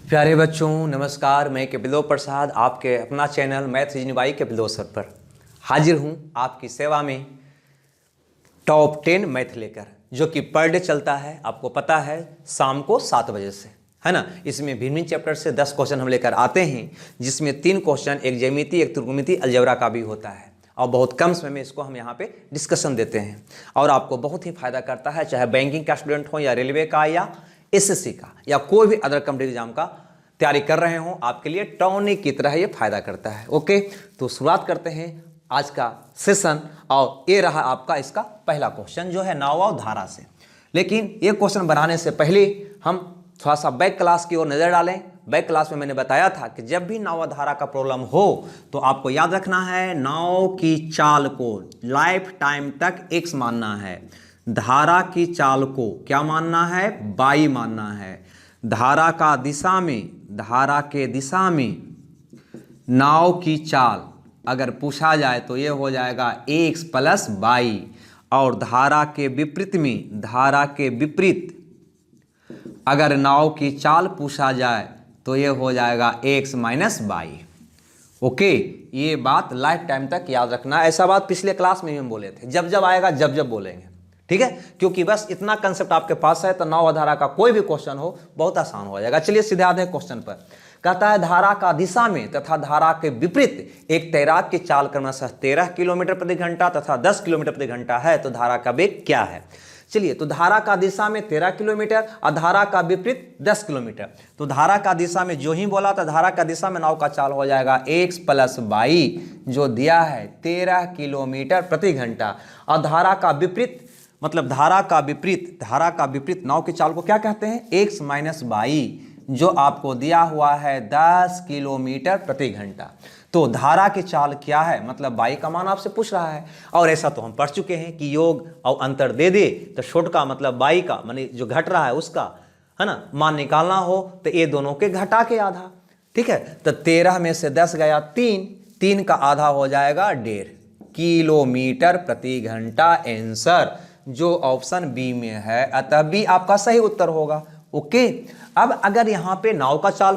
प्यारे बच्चों नमस्कार। मैं कपिलो प्रसाद आपके अपना चैनल मैथ रीजनिंग कपिलो सर पर हाजिर हूँ आपकी सेवा में टॉप 10 मैथ लेकर, जो कि पर डे चलता है। आपको पता है शाम को 7 बजे से, है ना। इसमें भिन्न चैप्टर से 10 क्वेश्चन हम लेकर आते हैं, जिसमें 3 क्वेश्चन एक ज्यामिति, एक त्रिकोणमिति, अलजेब्रा का भी होता है। और बहुत कम समय में इसको हम यहाँ पे डिस्कशन देते हैं और आपको बहुत ही फायदा करता है, चाहे बैंकिंग का स्टूडेंट हो या रेलवे का या एसएससी का या कोई भी अदर कॉम्पिटिटिव एग्जाम का तैयारी कर रहे हो, आपके लिए टॉनिक की तरह ये फायदा करता है। ओके, तो शुरुआत करते हैं आज का सेशन। और ये रहा आपका इसका पहला क्वेश्चन, जो है नाव और धारा से। लेकिन ये क्वेश्चन बनाने से पहले हम थोड़ा सा बैक क्लास की ओर नजर डालें। बैक क्लास में मैंने बताया था कि जब भी नाव धारा का प्रॉब्लम हो तो आपको याद रखना है, नाव की चाल को लाइफ टाइम तक x मानना है, धारा की चाल को क्या मानना है, y मानना है। धारा के दिशा में नाव की चाल अगर पूछा जाए तो ये हो जाएगा x प्लस y, और धारा के विपरीत अगर नाव की चाल पूछा जाए तो ये हो जाएगा x माइनस y। ओके, ये बात लाइफ टाइम तक याद रखना। ऐसा बात पिछले क्लास में भी हम बोले थे, जब जब आएगा जब बोलेंगे, ठीक है। क्योंकि बस इतना कंसेप्ट आपके पास है तो नाव धारा का कोई भी क्वेश्चन हो बहुत आसान हो जाएगा। चलिए सीधे आते हैं क्वेश्चन पर। कहता है धारा का दिशा में तथा धारा के विपरीत एक तैराक की चाल क्रमशः 13 किलोमीटर प्रति घंटा तथा 10 किलोमीटर प्रति घंटा है, तो धारा का वेग क्या है। चलिए, तो धारा का दिशा में 13 किलोमीटर और धारा का विपरीत 10 किलोमीटर। तो धारा का दिशा में जो ही बोला तो धारा का दिशा में नाव का चाल हो जाएगा x प्लस y, जो दिया है 13 किलोमीटर प्रति घंटा। और धारा का विपरीत मतलब धारा का विपरीत नाव की चाल को क्या कहते हैं, x माइनस y, जो आपको दिया हुआ है 10 किलोमीटर प्रति घंटा। तो धारा की चाल क्या है, मतलब y का मान आपसे पूछ रहा है। और ऐसा तो हम पढ़ चुके हैं कि योग और अंतर दे दे तो छोट का मतलब y का माने जो घट रहा है उसका, है ना, मान निकालना हो तो ये दोनों के घटा के आधा, ठीक है। तो 13 में से 10 गया 3 का आधा हो जाएगा 1.5 किलोमीटर प्रति घंटा। आंसर जो ऑप्शन बी में है, अतः बी आपका सही उत्तर होगा। ओके, अब अगर यहाँ पे नाव का चाल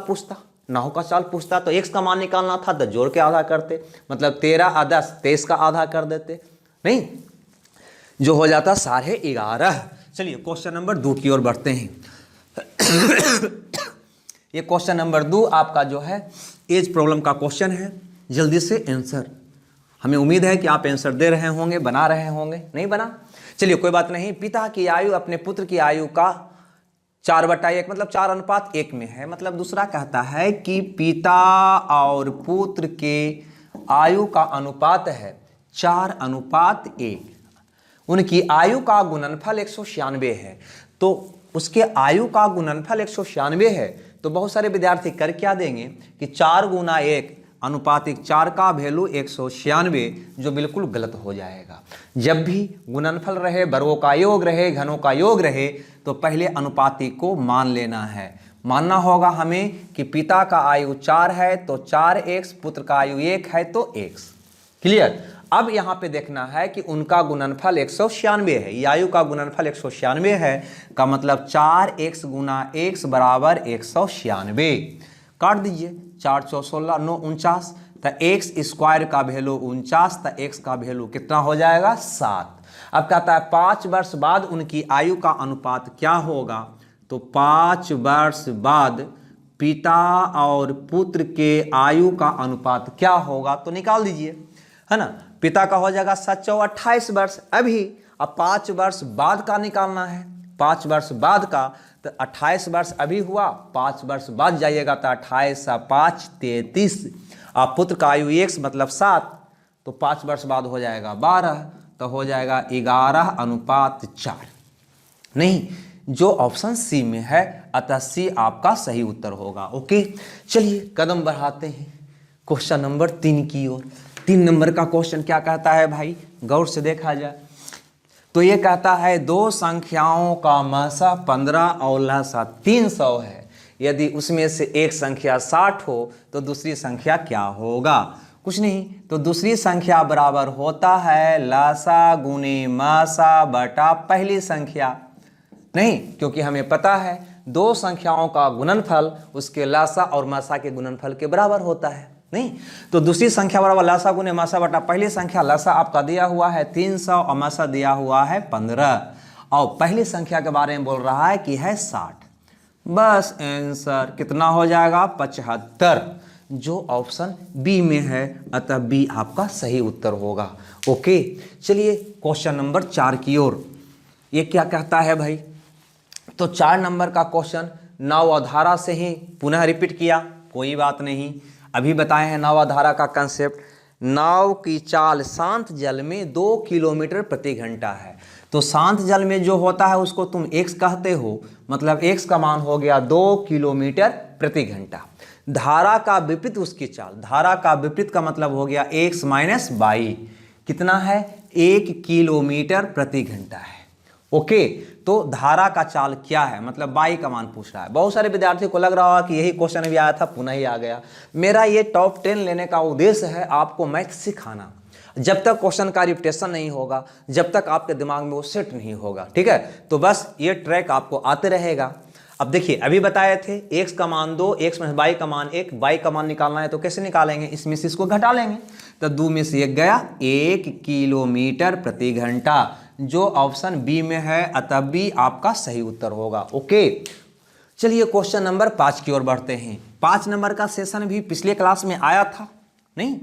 पूछता तो x का मान निकालना था तो जोड़ के आधा करते, मतलब 13 और 10 23 का आधा कर देते, नहीं जो हो जाता 11.5। चलिए क्वेश्चन नंबर 2 की ओर बढ़ते हैं। ये क्वेश्चन नंबर 2 आपका जो है एज प्रॉब्लम का क्वेश्चन है। जल्दी से आंसर, हमें उम्मीद है कि आप आंसर दे रहे होंगे, बना रहे होंगे। नहीं बना, चलिए कोई बात नहीं। पिता की आयु अपने पुत्र की आयु का 4/1 मतलब 4:1 में है। मतलब दूसरा कहता है कि पिता और पुत्र के आयु का अनुपात है 4:1। उनकी आयु का गुणनफल 196 है। तो उसके आयु का गुणनफल 196 है, तो बहुत सारे विद्यार्थी कर क्या देंगे कि 4 गुना 1 अनुपातिक 4 का वैल्यू 196, जो बिल्कुल गलत हो जाएगा। जब भी गुणनफल रहे, वर्गों का योग रहे, घनों का योग रहे, तो पहले अनुपातिक को मान लेना है। मानना होगा हमें कि पिता का आयु 4 है तो 4x, पुत्र का आयु 1 है तो x। क्लियर। अब यहाँ पे देखना है कि उनका गुणनफल 196 है, ये आयु का गुणनफल 196 है, का मतलब 4x गुना x बराबर 196। काट दीजिए, 4 × 16 9 49, तो एक्स स्क्वायर का वैल्यू 49, तो एक्स का वैल्यू कितना हो जाएगा 7। अब कहता है 5 वर्ष बाद उनकी आयु का अनुपात क्या होगा। तो 5 वर्ष बाद पिता और पुत्र के आयु का अनुपात क्या होगा, तो निकाल दीजिए, है ना। पिता का हो जाएगा 7 × 4 28 वर्ष अभी। अब 5 वर्ष बाद का निकालना है, 5 वर्ष बाद का, तो 28 वर्ष अभी हुआ, 5 वर्ष बाद जाइएगा तो 28 × 5 33। अब पुत्र का आयु x मतलब 7, तो 5 वर्ष बाद हो जाएगा 12, तो हो जाएगा 11:4। नहीं, जो ऑप्शन सी में है, अतः सी आपका सही उत्तर होगा। ओके, चलिए कदम बढ़ाते हैं क्वेश्चन नंबर 3 की ओर। 3 नंबर का क्वेश्चन क्या कहता है भाई, गौर से देखा जाए तो ये कहता है 2 संख्याओं का महसा 15 और लहसा 300 है। यदि उसमें से एक संख्या 60 हो तो दूसरी संख्या क्या होगा। कुछ नहीं, तो दूसरी संख्या बराबर होता है लसा गुने मासा बटा पहली संख्या। नहीं, क्योंकि हमें पता है दो संख्याओं का गुणनफल उसके लसा और मसा के गुणनफल के बराबर होता है। नहीं तो दूसरी संख्या बराबर लसा गुने मसा बटा पहली संख्या। लसा आपका दिया हुआ है 300 और मसा दिया हुआ है 15 और पहली संख्या के बारे में बोल रहा है कि है 60। बस आंसर कितना हो जाएगा 75, जो ऑप्शन बी में है, अतः बी आपका सही उत्तर होगा। ओके, चलिए क्वेश्चन नंबर 4 की ओर। ये क्या कहता है भाई, तो 4 नंबर का क्वेश्चन नौधारा से ही पुनः रिपीट किया, कोई बात नहीं। अभी बताए हैं नौधारा का कंसेप्ट। नाव की चाल शांत जल में 2 किलोमीटर प्रति घंटा है। तो शांत जल में जो होता है उसको तुम x कहते हो, मतलब x का मान हो गया 2 किलोमीटर प्रति घंटा। धारा का विपरीत उसकी चाल, धारा का विपरीत का मतलब हो गया x माइनस y, कितना है 1 किलोमीटर प्रति घंटा है। ओके, तो धारा का चाल क्या है, मतलब y का मान पूछ रहा है। बहुत सारे विद्यार्थियों को लग रहा होगा कि यही क्वेश्चन भी आया था, पुनः ही आ गया। मेरा ये टॉप 10 लेने का उद्देश्य है आपको मैथ सिखाना। जब तक क्वेश्चन का रिपीटेशन नहीं होगा, जब तक आपके दिमाग में वो सेट नहीं होगा, ठीक है, तो बस ये ट्रैक आपको आते रहेगा। अब देखिए, अभी बताए थे x का मान 2, x में y का मान 1, y का मान निकालना है तो कैसे निकालेंगे, इसमें से इसको घटा लेंगे, तो 2 में से 1 गया, 1 किलोमीटर प्रति घंटा, जो ऑप्शन बी में है, अतः बी आपका सही उत्तर होगा। ओके, चलिए क्वेश्चन नंबर 5 की ओर बढ़ते हैं। 5 नंबर का सेशन भी पिछले क्लास में आया था, नहीं,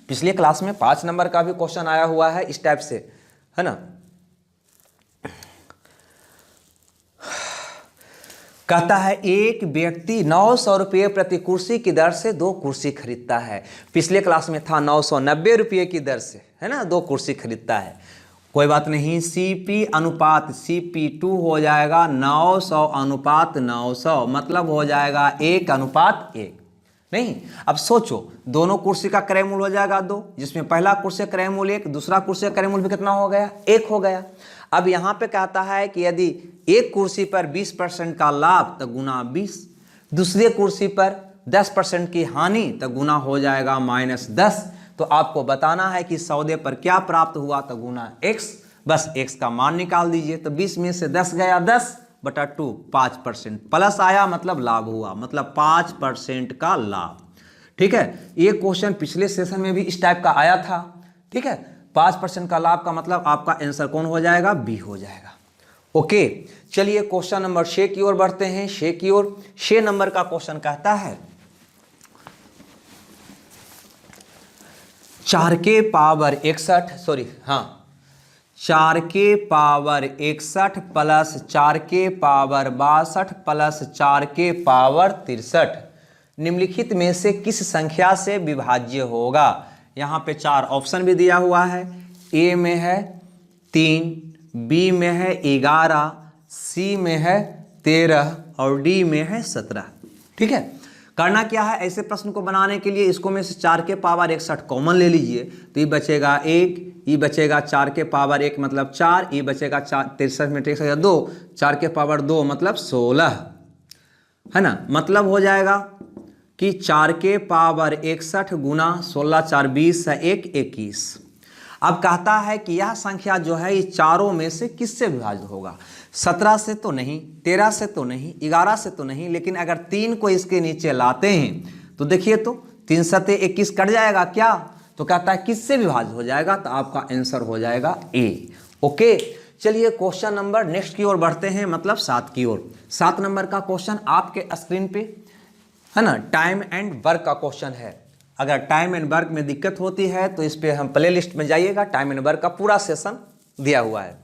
पिछले क्लास में 5 नंबर का भी क्वेश्चन आया हुआ है इस टाइप से, है ना। कहता है एक व्यक्ति 900 रुपये प्रति कुर्सी की दर से 2 कुर्सी खरीदता है। पिछले क्लास में था 990 रुपये की दर से, है ना, 2 कुर्सी खरीदता है। कोई बात नहीं, CP अनुपात CP2 हो जाएगा 900 अनुपात 900, मतलब हो जाएगा 1:1। नहीं, अब सोचो, दोनों कुर्सी का क्रय मूल्य हो जाएगा 2, जिसमें पहला कुर्सी का क्रय मूल्य 1, दूसरा कुर्सी का क्रय मूल्य भी कितना हो गया, 1 हो गया। अब यहाँ पे कहता है कि यदि एक कुर्सी पर 20% का लाभ तो गुना 20, दूसरे कुर्सी पर 10% की हानि तो गुना हो जाएगा -10। तो आपको बताना है कि सौदे पर क्या प्राप्त हुआ, तो गुना x, बस x का मान निकाल दीजिए। तो 20 में से 10 गया, 10/2, 5% प्लस आया, मतलब लाभ हुआ, मतलब 5% का लाभ। ठीक है, ये क्वेश्चन पिछले सेशन में भी इस टाइप का आया था। ठीक है, 5% का लाभ का मतलब आपका आंसर कौन हो जाएगा, बी हो जाएगा। ओके, चलिए क्वेश्चन नंबर 6 की ओर बढ़ते हैं। 6 की ओर, 6 नंबर का क्वेश्चन कहता है 4 के पावर 61 प्लस 4 के पावर 62 प्लस 4 के पावर 63 निम्नलिखित में से किस संख्या से विभाज्य होगा। यहाँ पे 4 ऑप्शन भी दिया हुआ है। ए में है 3, बी में है 11, सी में है 13 और डी में है 17। ठीक है, करना क्या है, ऐसे प्रश्न को बनाने के लिए इसको में से 4 के पावर 61 कॉमन ले लीजिए, तो ये बचेगा 1, ये बचेगा 4 के पावर 1 मतलब 4, ये बचेगा 63 में 2, 4 के पावर 2 मतलब 16, है ना। मतलब हो जाएगा कि 4 के पावर 61 गुना 16 4 20 है 1 21। अब कहता है कि यह संख्या जो है इस चारों में से किससे विभाजित होगा। 17 से तो नहीं, 13 से तो नहीं, 11 से तो नहीं, लेकिन अगर 3 को इसके नीचे लाते हैं तो देखिए, तो 3 सते 21 कट जाएगा क्या, तो कहता है किससे विभाजित हो जाएगा, तो आपका आंसर हो जाएगा ए। ओके, चलिए क्वेश्चन नंबर नेक्स्ट की ओर बढ़ते हैं, मतलब 7 की ओर। 7 नंबर का क्वेश्चन आपके स्क्रीन पे है ना, टाइम एंड वर्क का क्वेश्चन है। अगर टाइम एंड वर्क में दिक्कत होती है तो इस पे हम प्ले लिस्ट में जाइएगा, टाइम एंड वर्क का पूरा सेशन दिया हुआ है।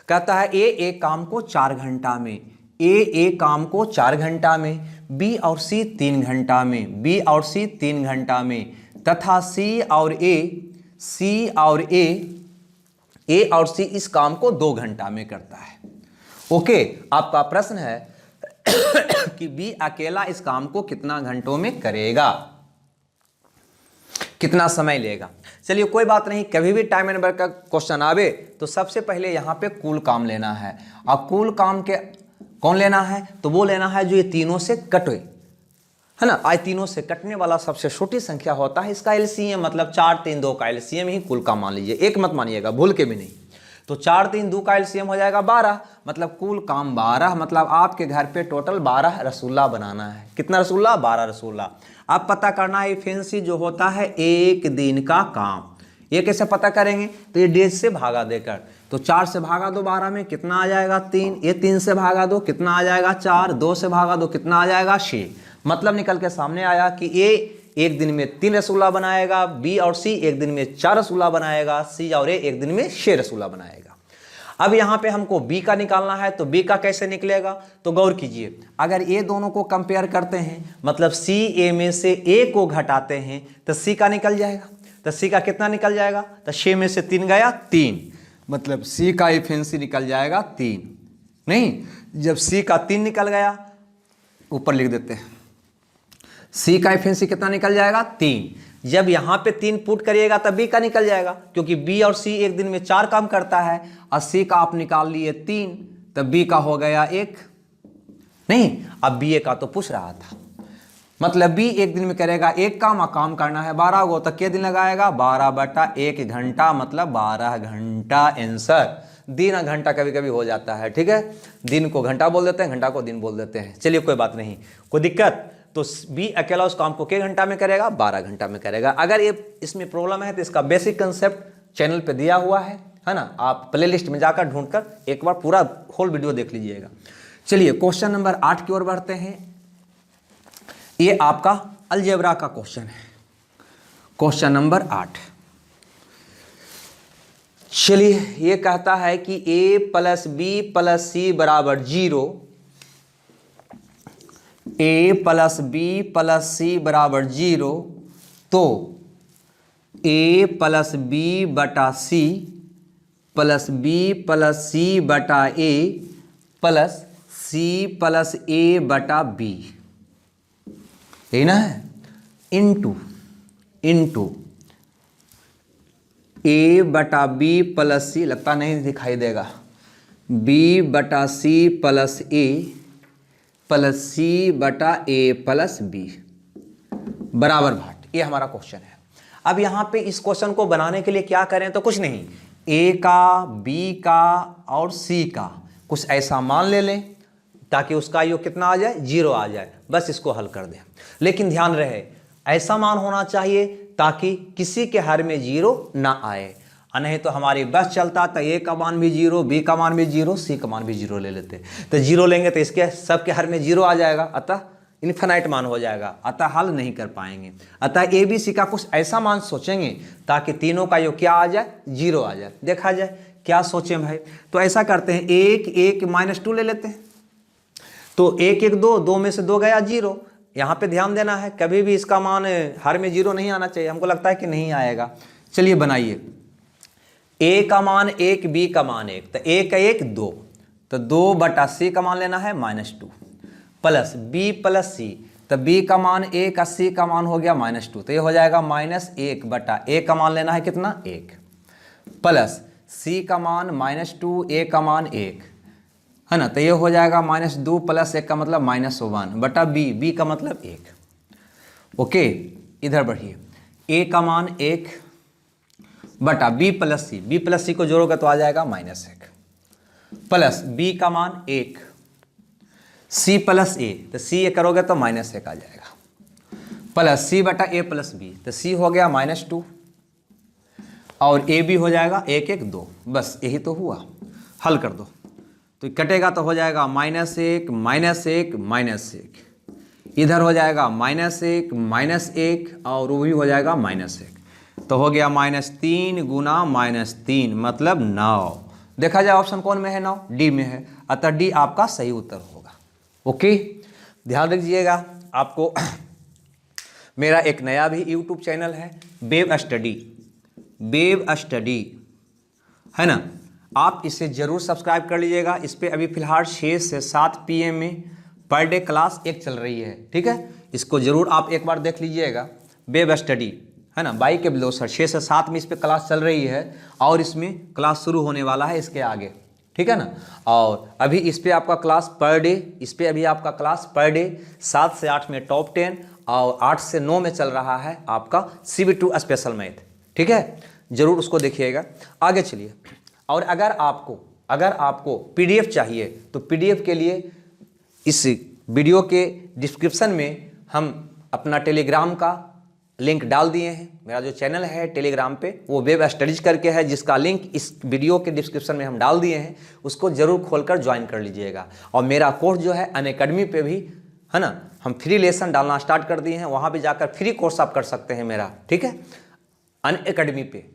कहता है ए एक काम को 4 घंटा में, ए काम को 4 घंटा में, बी और सी 3 घंटा में, बी और सी 3 घंटा में, तथा सी और ए और सी इस काम को 2 घंटा में करता है। ओके, आपका प्रश्न है कि बी अकेला इस काम को कितना घंटों में करेगा, कितना समय लेगा। चलिए कोई बात नहीं, कभी भी टाइम एंड वर्क का क्वेश्चन आवे तो सबसे पहले यहाँ पे कुल काम लेना है। और कुल काम के कौन लेना है, तो वो लेना है जो ये तीनों से कटे, है ना। आज तीनों से कटने वाला सबसे छोटी संख्या होता है, इसका एलसीएम, मतलब 4 3 2 का एलसीएम ही कुल काम मान लीजिए, एक मत मानिएगा, भूल के भी नहीं। तो 4 3 2 का एलसीएम हो जाएगा 12, मतलब कुल काम 12, मतलब आपके घर पे टोटल 12 रसगुल्ला बनाना है। कितना रसगुल्ला? 12 रसगुल्ला। अब पता करना है एफिशिएंसी जो होता है एक दिन का काम, ये कैसे पता करेंगे? तो ये डेज से भागा देकर, तो 4 से भागा दो 12 में, कितना आ जाएगा 3, ये 3 से भागा दो कितना आ जाएगा 4, 2 से भागा दो कितना आ जाएगा 6, मतलब निकल के सामने आया कि ए एक दिन में 3 रसगुल्ला बनाएगा, बी और सी एक दिन में 4 रसगुल्ला बनाएगा, सी और ए एक दिन में 6 रसगुल्ला बनाएगा। अब यहाँ पे हमको बी का निकालना है, तो बी का कैसे निकलेगा? तो गौर कीजिए, अगर ये दोनों को कंपेयर करते हैं, मतलब सी ए में से ए को घटाते हैं तो सी का निकल जाएगा, तो सी का कितना निकल जाएगा? तो 6 में से 3 गया 3, मतलब सी का एफिशिएंसी निकल जाएगा 3। नहीं, जब सी का 3 निकल गया, ऊपर लिख देते हैं, सी का एफिशिएंसी कितना निकल जाएगा? 3। जब यहाँ पे 3 पुट करिएगा तब बी का निकल जाएगा, क्योंकि बी और सी एक दिन में 4 काम करता है, और सी का आप निकाल लिए 3, तब बी का हो गया 1। नहीं, अब बी ए का तो पूछ रहा था, मतलब बी एक दिन में करेगा 1 काम, और काम करना है 12 गो, तो कितने दिन लगाएगा? 12/1 घंटा, मतलब 12 घंटा आंसर। दिन घंटा कभी कभी हो जाता है, ठीक है, दिन को घंटा बोल देते हैं, घंटा को दिन बोल देते हैं। चलिए कोई बात नहीं, कोई दिक्कत? तो बी अकेला उस काम को कितने घंटा में करेगा? 12 घंटा में करेगा। अगर ये इसमें प्रॉब्लम है तो इसका बेसिक कंसेप्ट चैनल पे दिया हुआ है ना, आप प्लेलिस्ट में जाकर ढूंढकर एक बार पूरा होल वीडियो देख लीजिएगा। चलिए क्वेश्चन नंबर 8 की ओर बढ़ते हैं। ये आपका अलजेब्रा का क्वेश्चन है, क्वेश्चन नंबर 8। चलिए, ये कहता है कि a + b + c = 0, a + b + c = 0, तो a + b बटा c + b + c बटा a + c + a बटा b, यही ना है, इंटू a बटा b + c, लगता नहीं दिखाई देगा, b बटा c + a + c बटा a + b बराबर भाट। ये हमारा क्वेश्चन है। अब यहाँ पे इस क्वेश्चन को बनाने के लिए क्या करें? तो कुछ नहीं, a का, b का और c का कुछ ऐसा मान ले लें ताकि उसका योग कितना आ जाए? 0 आ जाए, बस इसको हल कर दें। लेकिन ध्यान रहे, ऐसा मान होना चाहिए ताकि किसी के हर में 0 ना आए, नहीं तो हमारी बस चलता तो ए का मान भी 0, बी का मान भी 0, सी का मान भी 0 ले लेते। तो 0 लेंगे तो इसके सबके हर में 0 आ जाएगा, अतः इन्फिनाइट मान हो जाएगा, अतः हल नहीं कर पाएंगे। अतः ए बी सी का कुछ ऐसा मान सोचेंगे ताकि तीनों का योग क्या आ जाए? 0 आ जाए। देखा जाए क्या सोचें भाई। तो ऐसा करते हैं, 1 1 -2 ले लेते हैं, तो 1 1 2, 2 में से 2 गया 0। यहाँ पे ध्यान देना है, कभी भी इसका मान हर में 0 नहीं आना चाहिए, हमको लगता है कि नहीं आएगा। चलिए बनाइए, a का मान 1, b का मान 1, तो a का 1 2, तो 2 बटा c का मान लेना है -2 प्लस b प्लस c, तो b का मान 1 और c का मान हो गया -2, तो ये हो जाएगा -1 बटा a का मान लेना है कितना? 1 प्लस c का मान -2, a का मान 1 है ना, तो ये हो जाएगा -2 प्लस 1 का मतलब -1 बटा b का मतलब 1। ओके, इधर बढ़िए, a का मान 1 बटा b प्लस c को जोड़ोगे तो आ जाएगा -1 प्लस b का मान 1 c प्लस a, तो c ये करोगे तो -1 आ जाएगा प्लस c बटा a प्लस b, तो c हो गया -2 और a भी हो जाएगा 1 1 2, बस यही तो हुआ। हल कर दो तो कटेगा तो हो जाएगा -1 -1 इधर हो जाएगा -1 और वो भी हो जाएगा -1, तो हो गया -3 गुना -3 मतलब 9। देखा जाए ऑप्शन कौन में है? 9 डी में है, अतः डी आपका सही उत्तर होगा। ओके, ध्यान रखिएगा। आपको मेरा एक नया भी यूट्यूब चैनल है, वेब स्टडी है ना, आप इसे जरूर सब्सक्राइब कर लीजिएगा। इस पर अभी फिलहाल 6 से 7 PM में पर डे क्लास 1 चल रही है, ठीक है, इसको जरूर आप एक बार देख लीजिएगा। वेब स्टडी है ना, बाई के बिलो सर 6 से 7 में इस पर क्लास चल रही है और इसमें क्लास शुरू होने वाला है इसके आगे, ठीक है ना। और अभी इस पर आपका क्लास पर डे, इस पर अभी आपका क्लास पर डे 7 से 8 में टॉप 10 और 8 से 9 में चल रहा है आपका CB2 स्पेशल मैथ, ठीक है, जरूर उसको देखिएगा। आगे चलिए, और अगर आपको पीडीएफ चाहिए तो पीडीएफ के लिए इस वीडियो के डिस्क्रिप्शन में हम अपना टेलीग्राम का लिंक डाल दिए हैं। मेरा जो चैनल है टेलीग्राम पे वो वेब स्टडीज करके है, जिसका लिंक इस वीडियो के डिस्क्रिप्शन में हम डाल दिए हैं। उसको जरूर खोलकर ज्वाइन कर लीजिएगा। और मेरा कोर्स जो है अनअकैडमी पे भी है ना, हम फ्री लेसन डालना स्टार्ट कर दिए हैं। वहाँ भी जाकर फ्री कोर्स आप कर सकते हैं मेरा, ठीक है, अनअकैडमी पे,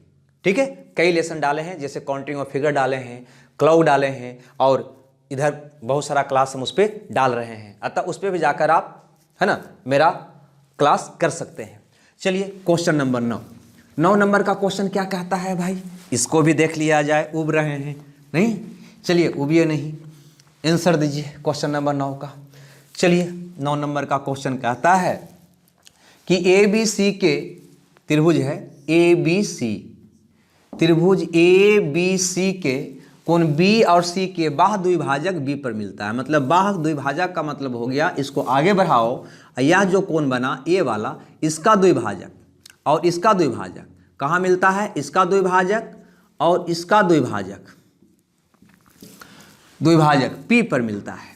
ठीक है। कई लेसन डाले हैं, जैसे काउंटिंग ऑफ फिगर डाले हैं, क्लाउड डाले हैं, और इधर बहुत सारा क्लास हम उस पर डाल रहे हैं। अतः उस पर भी जाकर आप है ना मेरा क्लास कर सकते हैं। चलिए क्वेश्चन नंबर 9 नंबर का क्वेश्चन क्या कहता है भाई, इसको भी देख लिया जाए। उब रहे हैं नहीं, चलिए उबिए नहीं, आंसर दीजिए क्वेश्चन नंबर 9 का। चलिए 9 नंबर का क्वेश्चन कहता है कि ABC के त्रिभुज है, ABC त्रिभुज ABC के कोण B और C के बाह्य द्विभाजक B पर मिलता है। मतलब बाह्य द्विभाजक का मतलब हो गया, इसको आगे बढ़ाओ, यह जो कोण बना A वाला, इसका द्विभाजक और इसका द्विभाजक कहाँ मिलता है, इसका द्विभाजक और इसका द्विभाजक P पर मिलता है।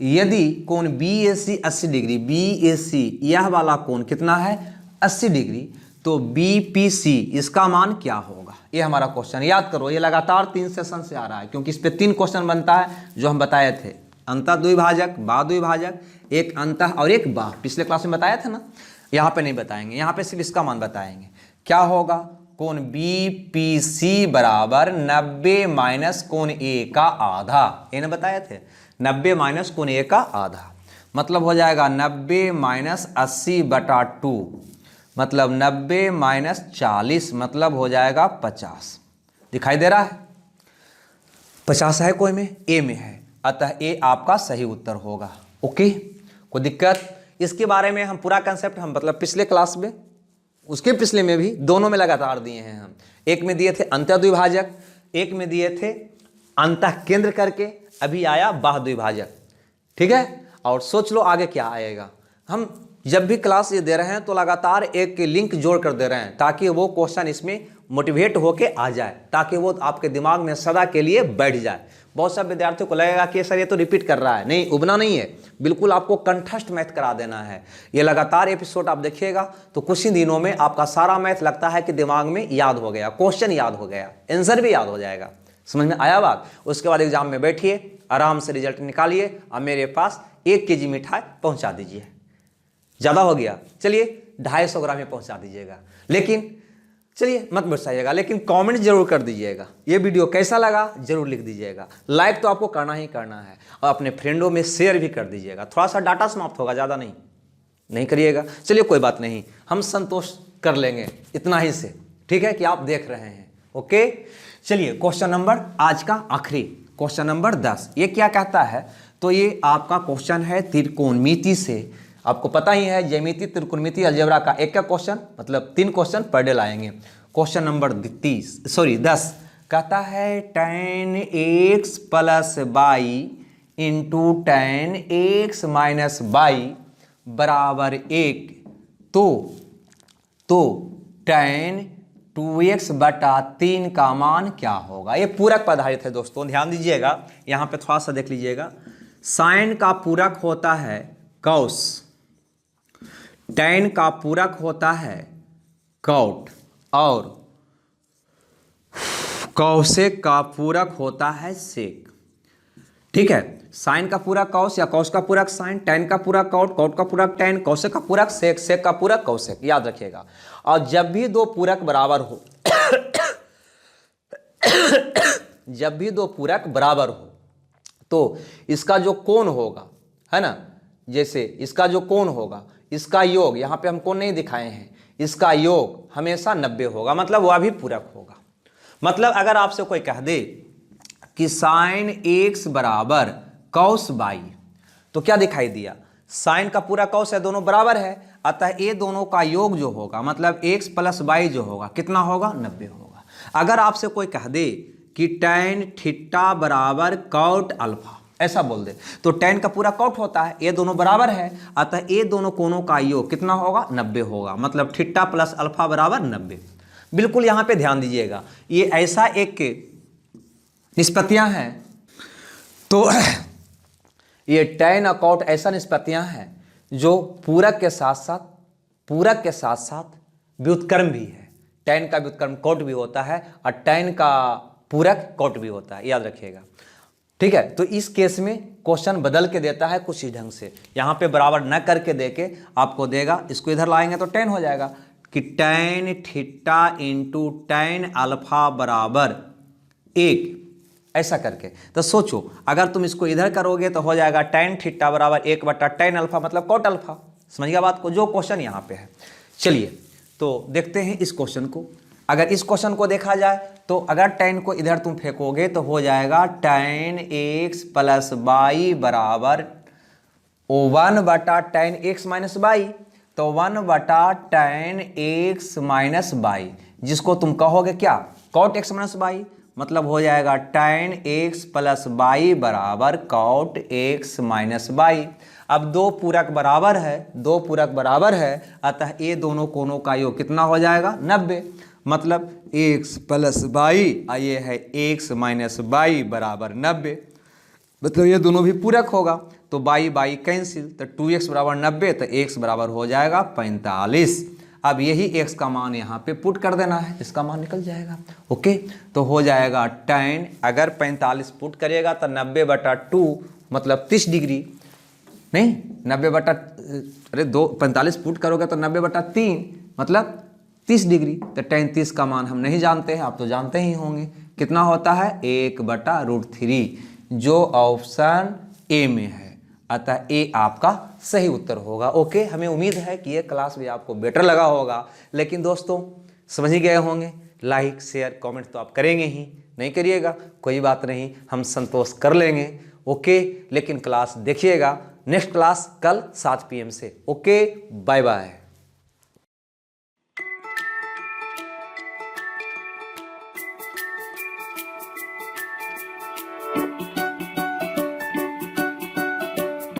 यदि कोण BAC 80 डिग्री, BAC यह वाला कोण कितना है 80 डिग्री, तो BPC इसका मान क्या होगा, ये हमारा क्वेश्चन। याद करो, ये लगातार 3 सेशन से आ रहा है, क्योंकि इस पे 3 क्वेश्चन बनता है जो हम बताए थे, अंतः द्विभाजक, बाह्य द्विभाजक, एक अंतः और एक बाह्य। पिछले क्लास में बताया था ना, यहाँ पे नहीं बताएंगे, यहाँ पे सिर्फ इसका मान बताएंगे। क्या होगा, कोण BPC बराबर 90 माइनस कोण A का आधा, ये ना बताए थे, 90 माइनस कोण A का आधा, मतलब हो जाएगा 90 माइनस 80/2, मतलब 90 माइनस 40, मतलब हो जाएगा 50। दिखाई दे रहा है, 50 है कोई में, ए में है, अतः ए आपका सही उत्तर होगा। ओके, कोई दिक्कत? इसके बारे में हम पूरा कंसेप्ट हम मतलब पिछले क्लास में, उसके पिछले में भी, दोनों में लगातार दिए हैं हम। एक में दिए थे अंतः द्विभाजक, एक में दिए थे अंतः केंद्र करके, अभी आया बाह्य द्विभाजक, ठीक है। और सोच लो आगे क्या आएगा। हम जब भी क्लास ये दे रहे हैं तो लगातार एक लिंक जोड़ कर दे रहे हैं, ताकि वो क्वेश्चन इसमें मोटिवेट होके आ जाए, ताकि वो आपके दिमाग में सदा के लिए बैठ जाए। बहुत सारे विद्यार्थियों को लगेगा कि सर ये तो रिपीट कर रहा है, नहीं, उबना नहीं है, बिल्कुल आपको कंठस्थ मैथ करा देना है। ये लगातार एपिसोड आप देखिएगा तो कुछ ही दिनों में आपका सारा मैथ लगता है कि दिमाग में याद हो गया, क्वेश्चन याद हो गया, आंसर भी याद हो जाएगा। समझ में आया बात? उसके बाद एग्जाम में बैठिए, आराम से रिजल्ट निकालिए और मेरे पास 1 केजी मिठाई पहुँचा दीजिए। ज़्यादा हो गया, चलिए 250 ग्राम में पहुँचा दीजिएगा, लेकिन चलिए मत बताइएगा, लेकिन कमेंट जरूर कर दीजिएगा। ये वीडियो कैसा लगा जरूर लिख दीजिएगा। लाइक तो आपको करना ही करना है, और अपने फ्रेंडों में शेयर भी कर दीजिएगा। थोड़ा सा डाटा समाप्त होगा, ज़्यादा नहीं करिएगा। चलिए कोई बात नहीं, हम संतोष कर लेंगे इतना ही से, ठीक है, कि आप देख रहे हैं। ओके, चलिए क्वेश्चन नंबर आज का आखिरी, क्वेश्चन नंबर 10। ये क्या कहता है, तो ये आपका क्वेश्चन है त्रिकोणमिति से। आपको पता ही है ज्यामिति, त्रिकोणमिति, अलजेब्रा का एक का क्वेश्चन, मतलब 3 क्वेश्चन पर डे लाएंगे। क्वेश्चन नंबर 10 कहता है tan x plus y into tan x minus y बराबर 1, तो tan 2x/3 का मान क्या होगा। ये पूरक पर आधारित है दोस्तों, ध्यान दीजिएगा। यहाँ पे थोड़ा सा देख लीजिएगा, साइन का पूरक होता है कॉस, टैन का पूरक होता है कॉट, और कौसेक का पूरक होता है सेक, ठीक है। साइन का पूरक कॉस या कॉस का पूरक साइन, टैन का पूरक कॉट, कॉट का पूरक टैन, कौसेक का पूरक सेक, सेक का पूरक कौसेक, याद रखिएगा। और जब भी 2 पूरक बराबर हो जब भी 2 पूरक बराबर हो तो इसका जो कोण होगा, है ना, जैसे इसका जो कोण होगा, इसका योग, यहाँ पे हम कोण नहीं दिखाए हैं, इसका योग हमेशा 90 होगा, मतलब वह भी पूरक होगा। मतलब अगर आपसे कोई कह दे कि साइन x बराबर कॉस y, तो क्या दिखाई दिया, साइन का पूरा कॉस है, दोनों बराबर है, अतः ये दोनों का योग जो होगा, मतलब x प्लस y जो होगा, कितना होगा, 90 होगा। अगर आपसे कोई कह दे कि tan थीटा बराबर कॉट अल्फा, ऐसा बोल दे, तो tan का पूरा कॉट होता है, ये दोनों बराबर है, अतः ये दोनों कोणों का योग कितना होगा, 90 होगा, मतलब थीटा प्लस अल्फा बराबर 90। बिल्कुल यहाँ पे ध्यान दीजिएगा, ये ऐसा एक निष्पत्तियां हैं। तो ये tan और cot ऐसा निष्पत्तियां हैं जो पूरक के साथ साथ व्युत्क्रम भी है। tan का व्युत्क्रम cot भी होता है और tan का पूरक cot भी होता है, याद रखिएगा। ठीक है, तो इस केस में क्वेश्चन बदल के देता है कुछ इस ढंग से, यहाँ पे बराबर न करके देके आपको देगा, इसको इधर लाएंगे तो tan हो जाएगा कि tan theta into tan alpha बराबर 1, ऐसा करके। तो सोचो अगर तुम इसको इधर करोगे तो हो जाएगा tan थीटा बराबर 1 बटा tan अल्फा मतलब cot अल्फा। समझिएगा बात को, जो क्वेश्चन यहाँ पे है। चलिए तो देखते हैं इस क्वेश्चन को। अगर इस क्वेश्चन को देखा जाए तो अगर tan को इधर तुम फेंकोगे तो हो जाएगा tan x प्लस वाई बराबर 1 बटा tan x माइनस वाई, तो 1 बटा tan x माइनस वाई, जिसको तुम कहोगे क्या, cot x माइनस वाई, मतलब हो जाएगा tan x प्लस वाई बराबर cot x माइनस वाई। अब दो पूरक बराबर है, अतः ये दोनों कोणों का योग कितना हो जाएगा, 90, मतलब x प्लस वाई, ये है x माइनस वाई बराबर 90, मतलब ये दोनों भी पूरक होगा। तो बाई बाई कैंसिल, तो 2x बराबर 90, तो x बराबर हो जाएगा 45। अब यही x का मान यहाँ पे पुट कर देना है, इसका मान निकल जाएगा। ओके, तो हो जाएगा tan, अगर 45 पुट करिएगा तो 90 बटा 2 मतलब 30 डिग्री, नहीं 90 बटा 45 पुट करोगे तो 90 बटा 3 मतलब 30 डिग्री। तो tan 30 का मान हम नहीं जानते हैं, आप तो जानते ही होंगे, कितना होता है 1 बटा √3, जो ऑप्शन ए में है। अतः ए आपका सही उत्तर होगा। ओके, हमें उम्मीद है कि ये क्लास भी आपको बेटर लगा होगा। लेकिन दोस्तों समझ ही गए होंगे, लाइक शेयर कमेंट तो आप करेंगे ही, नहीं करिएगा कोई बात नहीं, हम संतोष कर लेंगे। ओके, लेकिन क्लास देखिएगा, नेक्स्ट क्लास कल 7 PM से। Okay, bye bye.